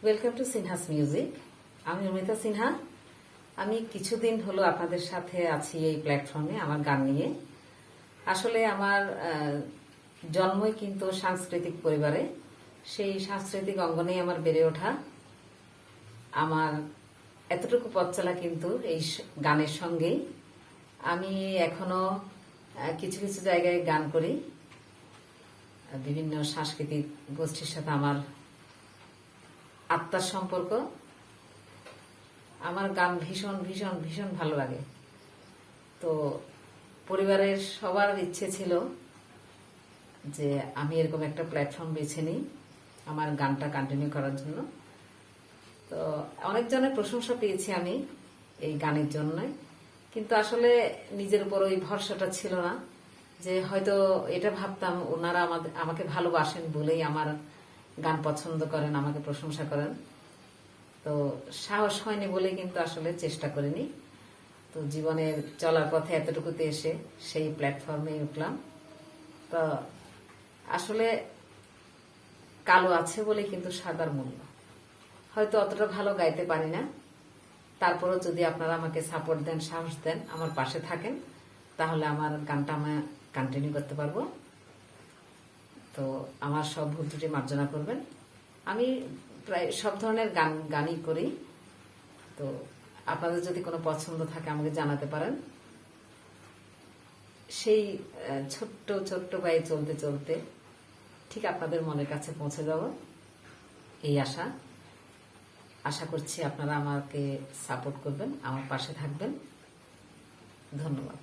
Welcome to সিনহাস music. আমি অমিতা সিনহা। আমি কিছুদিন হলো আপনাদের সাথে আছি এই প্ল্যাটফর্মে আমার গান নিয়ে। আসলে আমার জন্মই কিন্তু সাংস্কৃতিক পরিবারে, সেই সাংস্কৃতিক অঙ্গনেই আমার বেড়ে ওঠা। আমার এতটুকু পথ চলা কিন্তু এই গানের সঙ্গেই। আমি এখনো কিছু কিছু জায়গায় গান করি, বিভিন্ন সাংস্কৃতিক গোষ্ঠীর সাথে আমার আত্মার সম্পর্ক। আমার গান ভীষণ ভীষণ ভীষণ ভালো লাগে। তো পরিবারের সবার ইচ্ছে ছিল যে আমি এরকম একটা প্ল্যাটফর্ম বেছে নিই আমার গানটা কন্টিনিউ করার জন্য। তো অনেকজনের প্রশংসা পেয়েছি আমি এই গানের জন্য, কিন্তু আসলে নিজের উপর ওই ভরসাটা ছিল না যে হয়তো এটা ভাবতাম ওনারা আমাকে ভালোবাসেন বলেই আমার গান পছন্দ করেন, আমাকে প্রশংসা করেন। তো সাহস হয়নি বলে কিন্তু আসলে চেষ্টা করিনি। তো জীবনের চলার পথে এতটুকুতে এসে সেই প্ল্যাটফর্মে উঠলাম। তো আসলে কালো আছে বলে কিন্তু সাদার মূল্য। হয়তো অতটা ভালো গাইতে পারি না, তারপরও যদি আপনারা আমাকে সাপোর্ট দেন, সাহস দেন, আমার পাশে থাকেন, তাহলে আমার গানটা আমি কন্টিনিউ করতে পারবো। তো আমার সব ভুল ত্রুটি মার্জনা করবেন। আমি প্রায় সব ধরনের গানই করি। তো আপনাদের যদি কোনো পছন্দ থাকে আমাকে জানাতে পারেন। সেই ছোট্ট ছোট্ট পায়ে চলতে চলতে ঠিক আপনাদের মনের কাছে পৌঁছে যাব, এই আশা করছি আপনারা আমাকে সাপোর্ট করবেন, আমার পাশে থাকবেন। ধন্যবাদ।